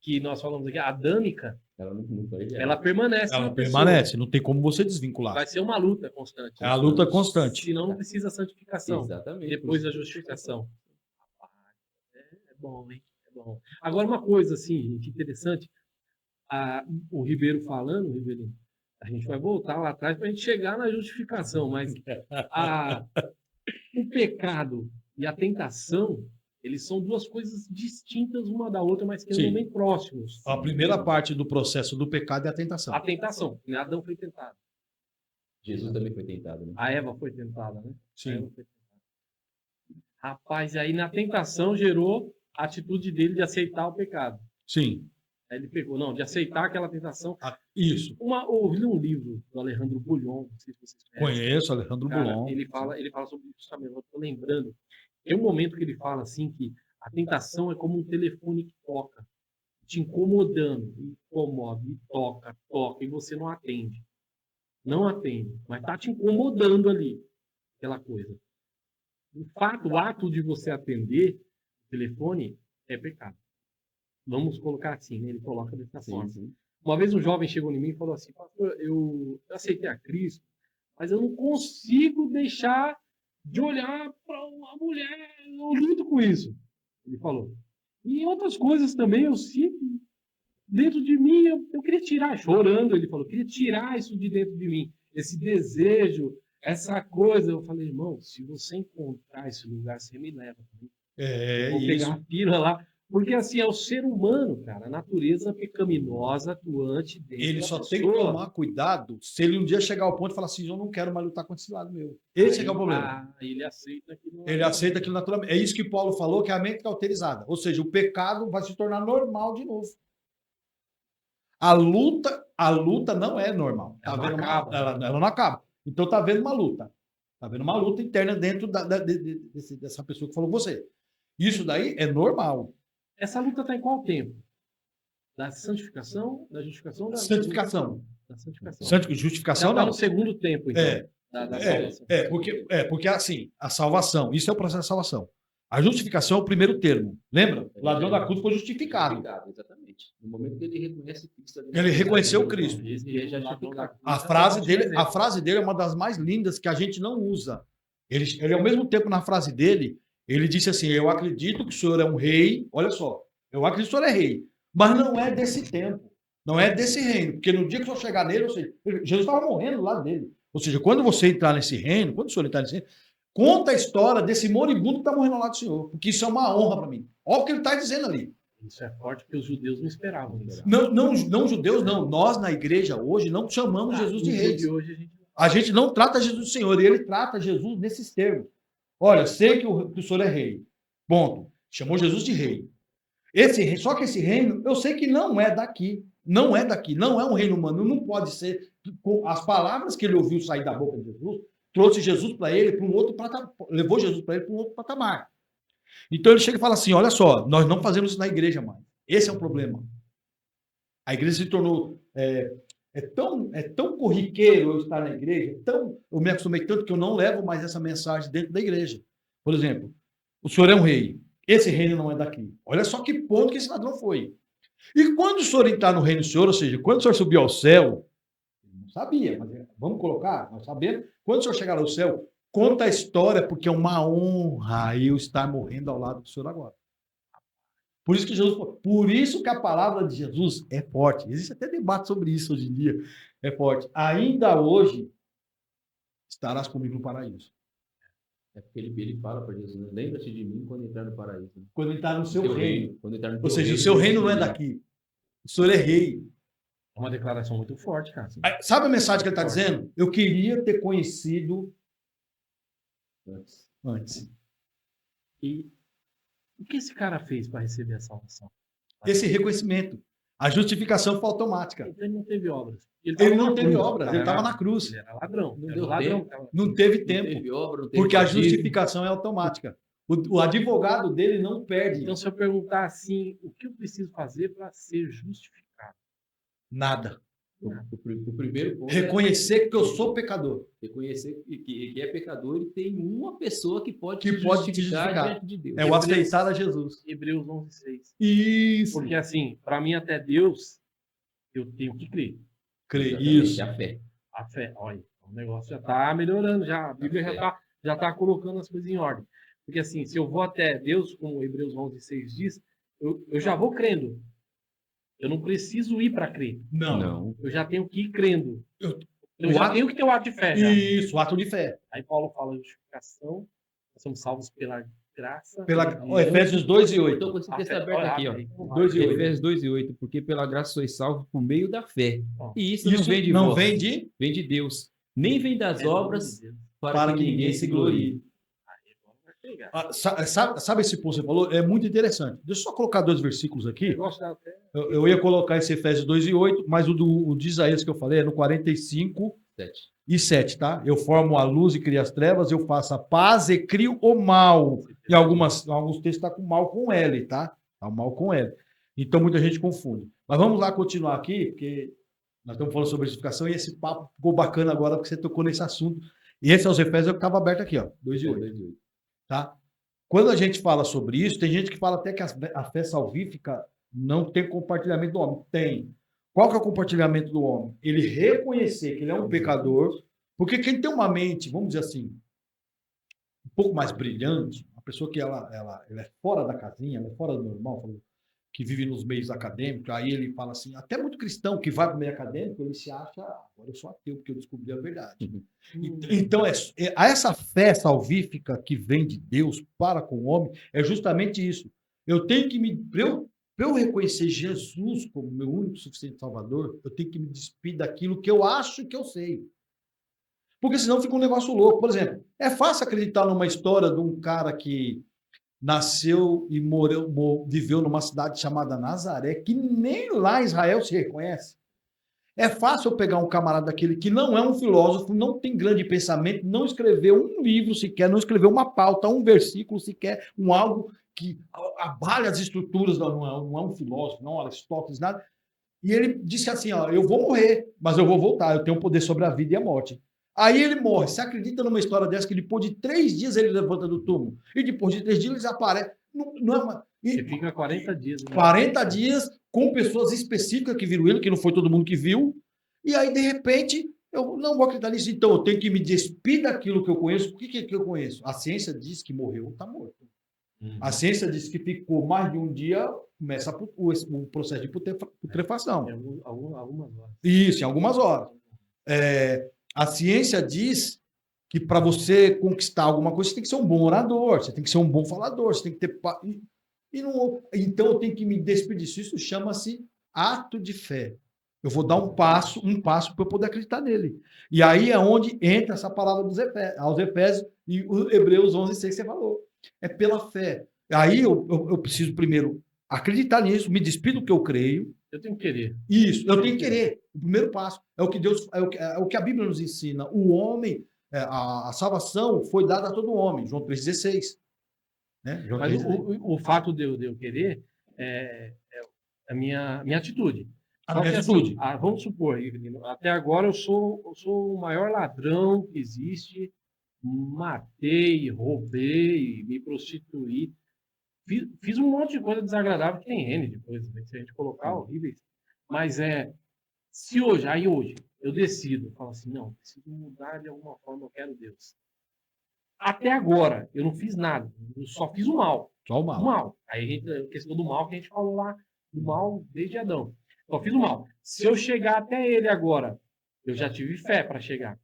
que nós falamos aqui, adâmica, ela permanece. Ela permanece, não tem como você desvincular. Vai ser uma luta constante. É a luta constante. Senão não precisa santificação. Exatamente. Depois da justificação. bom, hein? É bom. Agora, uma coisa, assim, gente, interessante. O Ribeiro falando, Ribeirinho, a gente vai voltar lá atrás para a gente chegar na justificação, mas o pecado e a tentação, eles são duas coisas distintas uma da outra, mas que andam Sim. bem próximos. A primeira parte do processo do pecado é a tentação. A tentação, né? Adão foi tentado. Jesus também foi tentado, né? A Eva foi tentada, né? Sim. A Eva foi tentada. Rapaz, aí na tentação gerou a atitude dele de aceitar o pecado. Sim. Aí ele pegou, não, de aceitar aquela tentação. Isso. Ouvi um livro do Alejandro Bulhon, não sei se vocês conhecem. Conheço, Alejandro Cara, Bulon. ele fala sobre isso também. Eu tô lembrando. Tem um momento que ele fala assim que a tentação é como um telefone que toca, te incomodando, e incomoda, e toca, e você não atende. Não atende, mas tá te incomodando ali, aquela coisa. O ato de você atender o telefone é pecado. Vamos colocar assim, né? Ele coloca dessa forma. Sim. Uma vez um jovem chegou em mim e falou assim, pastor, eu aceitei a Cristo, mas eu não consigo deixar de olhar para uma mulher, eu luto com isso. Ele falou. E outras coisas também eu sinto dentro de mim, eu queria tirar, chorando, ele falou, queria tirar isso de dentro de mim, esse desejo, essa coisa. Eu falei, irmão, se você encontrar esse lugar, você me leva. É Vou isso. pegar a pílula lá. Porque assim, é o ser humano, cara, a natureza pecaminosa atuante dentro Ele da só pessoa. tem que tomar cuidado se ele um dia chegar ao ponto e falar assim, eu não quero mais lutar contra esse lado meu. Esse é que é o problema. Ele aceita aquilo. Ele aceita aquilo naturalmente. É isso que Paulo falou, que é a mente cauterizada. Ou seja, o pecado vai se tornar normal de novo. A luta não é normal. Ela não acaba. Ela não acaba. Então tá havendo uma luta. Tá havendo uma luta interna dentro dessa pessoa que falou com você. Isso daí é normal. Essa luta está em qual tempo? Da santificação, da justificação, da Santificação. Da santificação. Justificação Já está não. no segundo tempo, então. É. Da salvação. Porque assim, a salvação, isso é o processo de salvação. A justificação é o primeiro termo. Lembra? O ladrão da cruz foi justificado. Exatamente. No momento que ele reconhece Cristo. Ele reconheceu Cristo. Ele já justificado. A frase dele é uma das mais lindas que a gente não usa. Ele ao mesmo tempo, na frase dele, ele disse assim, eu acredito que o senhor é um rei, olha só, eu acredito que o senhor é rei, mas não é desse tempo, não é desse reino, porque no dia que o senhor chegar nele, ou seja, Jesus estava morrendo lá dele. Ou seja, quando você entrar nesse reino, quando o senhor entrar nesse reino, conta a história desse moribundo que está morrendo ao lado do senhor, porque isso é uma honra para mim. Olha o que ele está dizendo ali. Isso é forte porque os judeus não esperavam isso. Não judeus, não. Nós, na igreja, hoje, não chamamos Jesus de rei. A gente não trata Jesus de Senhor, e ele trata Jesus nesses termos. Olha, sei que o senhor é rei. Ponto. Chamou Jesus de rei. Só que esse reino, eu sei que não é daqui. Não é daqui. Não é um reino humano. Não pode ser. As palavras que ele ouviu sair da boca de Jesus, trouxe Jesus para ele para um outro patamar. Levou Jesus para ele para um outro patamar. Então ele chega e fala assim: olha só, nós não fazemos isso na igreja mais. Esse é o problema. A igreja se tornou. É tão corriqueiro eu estar na igreja, eu me acostumei tanto que eu não levo mais essa mensagem dentro da igreja. Por exemplo, o senhor é um rei. Esse reino não é daqui. Olha só que ponto que esse ladrão foi. E quando o senhor entrar no reino do senhor, ou seja, quando o senhor subir ao céu, não sabia, mas vamos colocar, nós sabemos, quando o senhor chegar ao céu, conta a história, porque é uma honra eu estar morrendo ao lado do senhor agora. Por isso que a palavra de Jesus é forte. Existe até debate sobre isso hoje em dia. É forte. Ainda hoje, estarás comigo no paraíso. É porque ele fala para Jesus, né? Lembra-te de mim quando entrar no paraíso. Quando entrar no seu reino. Quando entrar no Ou seja, o seu reino não é daqui. O senhor é rei. É uma declaração muito forte, cara. Sabe a mensagem que ele está dizendo? Eu queria ter conhecido antes. E o que esse cara fez para receber a salvação? Esse reconhecimento. A justificação foi automática. Então ele não teve obras. Ele não teve obras, ele estava na cruz. Ele era ladrão. Não Era deu ladrão. Não teve tempo. Não teve obra, não teve Porque a batismo. justificação é automática. O advogado dele não perde Então, se eu perguntar assim, o que eu preciso fazer para ser justificado? nada. O primeiro ponto Reconhecer que eu sou pecador. reconhecer que é pecador e tem uma pessoa que pode Que te pode te justificar justificar. diante de Deus. É o aceitar a Jesus. Hebreus 11:6. Isso. Porque assim, para mim até Deus, eu tenho que crer. Crê. Exatamente, Isso. a fé. A fé, olha, o negócio já está melhorando, já. A Bíblia já tá colocando as coisas em ordem. Porque assim, se eu vou até Deus, como Hebreus 11:6 diz, eu já vou crendo. Eu não preciso ir para crer. Não. Eu já tenho que ir crendo. Eu O já ato- tenho que ter o ato de fé. Já. Isso, o ato de fé. Aí Paulo fala de justificação, nós somos salvos pela graça. Pela, de ó, Efésios 2 e 8. Então, com esse A texto fé. aberto aqui, ó. Aí, então vai. 2 e 8. Efésios 2 e 8, porque pela graça sois salvos por meio da fé. Ó, E isso não Isso vem de não vós, vem de vem de Deus. Nem vem das é obras, de Deus. para que ninguém se glorie. Aí agora vai pegar. Sabe esse ponto que você falou? É muito interessante. Deixa eu só colocar 2 versículos aqui. Eu gosto da fé. Eu ia colocar esse Efésios 2 e 8, mas o de Isaías que eu falei é no 45 7. e 7, tá? Eu formo a luz e crio as trevas, eu faço a paz e crio o mal. Em alguns textos está com mal com L, tá? Tá o mal com L. Então muita gente confunde. Mas vamos lá continuar aqui, porque nós estamos falando sobre justificação e esse papo ficou bacana agora porque você tocou nesse assunto. E esse é os Efésios que estava aberto aqui, ó, 2 e 8, tá? Quando a gente fala sobre isso, tem gente que fala até que a fé salvífica não tem compartilhamento do homem. Tem. Qual que é o compartilhamento do homem? Ele reconhecer que ele é um pecador, porque quem tem uma mente, vamos dizer assim, um pouco mais brilhante, uma pessoa que ela é fora da casinha, ela é fora do normal, que vive nos meios acadêmicos, aí ele fala assim, até muito cristão que vai para o meio acadêmico, ele se acha, agora eu sou ateu, porque eu descobri a verdade. Então, essa fé salvífica que vem de Deus para com o homem é justamente isso. Eu tenho que para eu reconhecer Jesus como meu único e suficiente Salvador, eu tenho que me despir daquilo que eu acho que eu sei. Porque senão fica um negócio louco. Por exemplo, é fácil acreditar numa história de um cara que nasceu e viveu numa cidade chamada Nazaré, que nem lá em Israel se reconhece. É fácil eu pegar um camarada daquele que não é um filósofo, não tem grande pensamento, não escreveu um livro sequer, não escreveu uma pauta, um versículo sequer, algo que abale as estruturas, não é um filósofo, não Aristóteles, nada. E ele disse assim, ó, eu vou morrer, mas eu vou voltar, eu tenho poder sobre a vida e a morte. Aí ele morre. Você acredita numa história dessa que depois de 3 dias ele levanta do túmulo? E depois de 3 dias ele desaparece? Não é uma... Você fica 40 dias. Né? 40 dias com pessoas específicas que viram ele, que não foi todo mundo que viu. E aí, de repente, eu não vou acreditar nisso. Então, eu tenho que me despir daquilo que eu conheço. O que eu conheço? A ciência diz que morreu, está morto. A ciência diz que ficou mais de um dia, começa o processo de putrefação. Em algumas horas. Isso, em algumas horas. A ciência diz que para você conquistar alguma coisa, você tem que ser um bom orador, você tem que ser um bom falador, você tem que ter... Então eu tenho que me despedir disso. Isso chama-se ato de fé. Eu vou dar um passo para eu poder acreditar nele. E aí é onde entra essa palavra aos Efésios e o Hebreus 11:6 que você falou. É pela fé. Aí eu preciso primeiro acreditar nisso, me despido do que eu creio. Eu tenho que querer. Isso, eu tenho que querer. O primeiro passo é o que Deus, é o que a Bíblia nos ensina. O homem, a salvação foi dada a todo homem. João 3,16. Né? João Mas 3,16. o fato de eu querer é a minha atitude. A minha atitude. Assim, vamos supor, até agora eu sou o maior ladrão que existe. Matei, roubei, me prostituí. Fiz um monte de coisa desagradável que tem N de coisas, né? Se a gente colocar, horríveis. Mas se hoje, eu decido, falo assim, não, preciso mudar de alguma forma, eu quero Deus. Até agora, eu não fiz nada, eu só fiz o mal. Só o O mal. mal. Aí a questão do mal que a gente falou lá, do mal desde Adão. Só fiz o mal. Se eu chegar até ele agora, eu já tive fé para chegar.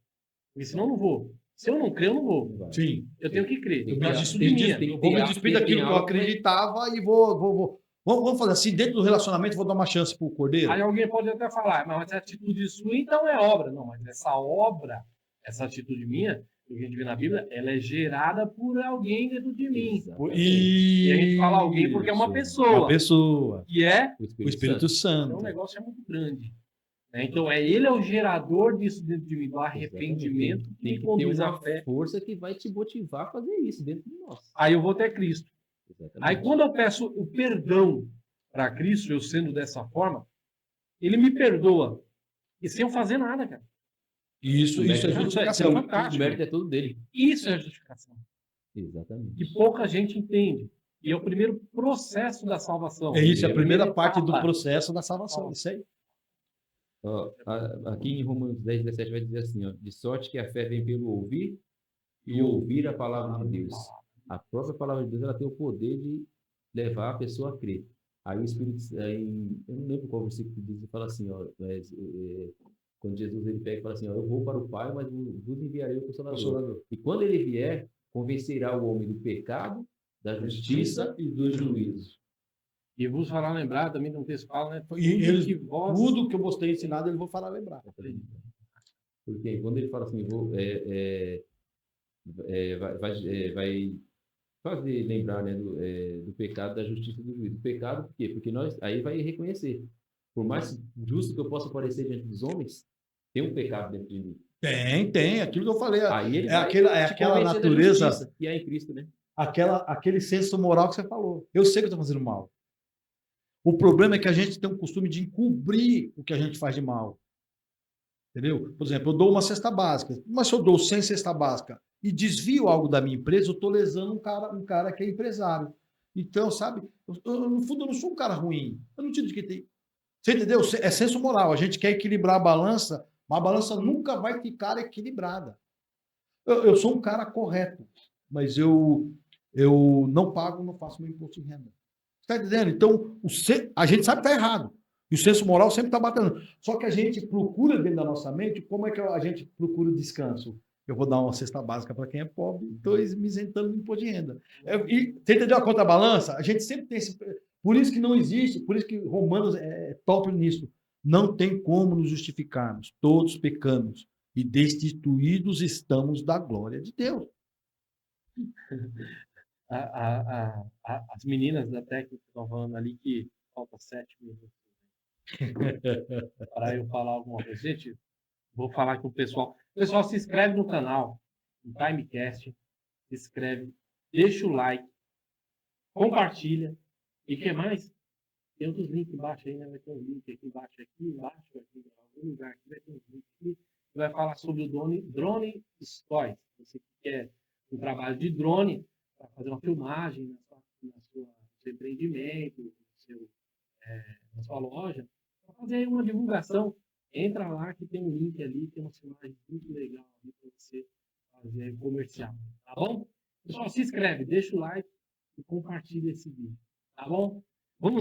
Porque senão eu não vou. Se eu não crer, eu não vou. Sim. Eu tenho que crer. Eu Eu me preciso despedir, de mim. tem que vou me ter despedir daquilo que eu algo, acreditava e vou. Vamos fazer assim, dentro do relacionamento, vou dar uma chance pro cordeiro. Aí alguém pode até falar, mas essa atitude sua então é obra. Não, mas essa obra, essa atitude minha, que a gente vê na Bíblia, ela é gerada por alguém dentro de mim. E a gente fala alguém porque é uma pessoa. Uma pessoa. Que é O Espírito Santo. Então o negócio é muito grande. Né? Então ele é o gerador disso dentro de mim, do arrependimento que Tem me que ter conduz à uma fé. força que vai te motivar a fazer isso dentro de nós. Aí eu vou ter Cristo. Exatamente. Aí quando eu peço o perdão para Cristo, eu sendo dessa forma, ele me perdoa. E sem eu fazer nada, cara. Isso é Isso é justificação. fantástico. O mérito é todo dele. Isso é justificação. Exatamente. Que pouca gente entende. E é o primeiro processo da salvação. É isso, é a primeira etapa. parte do processo da salvação. Isso aí. Ó, aqui em Romanos 10:17 vai dizer assim, ó, de sorte que a fé vem pelo ouvir e ouvir a palavra de Deus. A própria palavra de Deus, ela tem o poder de levar a pessoa a crer. Aí o Espírito, aí, eu não lembro qual versículo que diz, ele fala assim, ó, quando Jesus ele pega e fala assim, ó, eu vou para o Pai, mas vos enviarei o Consolador. E quando ele vier, convencerá o homem do pecado, da justiça e do juízo. E vos fará lembrar também de um texto que fala, né? E eles, que vós... tudo que eu vos tenho ensinado, ele vou falar lembrar. Porque quando ele fala assim, vai fazer lembrar, né, do pecado, da justiça e do juízo. O pecado, por quê? Porque nós, aí vai reconhecer. Por mais justo que eu possa parecer diante dos homens, tem um pecado dentro de mim. Tem, aquilo que eu falei. Aí ele É aquela natureza, justiça que é em Cristo, né? aquele senso moral que você falou. Eu sei que eu estou fazendo mal. O problema é que a gente tem um costume de encobrir o que a gente faz de mal. Entendeu? Por exemplo, eu dou uma cesta básica, mas se eu dou 100 cesta básica e desvio algo da minha empresa, eu estou lesando um cara que é empresário. Então, sabe, no fundo eu não sou um cara ruim. Eu não tiro de que tem. Você entendeu? É senso moral. A gente quer equilibrar a balança, mas a balança nunca vai ficar equilibrada. Eu sou um cara correto, mas eu não pago, não faço meu imposto de renda. Está entendendo? Então, a gente sabe que está errado. E o senso moral sempre está batendo. Só que a gente procura dentro da nossa mente, como é que a gente procura o descanso? Eu vou dar uma cesta básica para quem é pobre, estou me isentando do imposto de renda. E você entendeu a contrabalança? A gente sempre tem esse... Por isso que não existe, por isso que Romanos é top nisso. Não tem como nos justificarmos. Todos pecamos e destituídos estamos da glória de Deus. As meninas da técnica estão falando ali que falta 7 minutos para eu falar alguma coisa. Gente, vou falar com o pessoal. Pessoal, se inscreve no canal, no Timecast, se inscreve, deixa o like, compartilha. E o que mais? Tem outros links embaixo aí, né? Vai ter um link aqui embaixo, em algum lugar aqui vai ter um link aqui. Vai falar sobre o Drone Stories. Você que quer um trabalho de drone para fazer uma filmagem no seu empreendimento, na sua loja, para fazer aí uma divulgação, entra lá que tem um link ali, tem uma filmagem muito legal ali para você fazer aí comercial, tá bom? Pessoal, se inscreve, deixa o like e compartilha esse vídeo, tá bom? Vamos lá.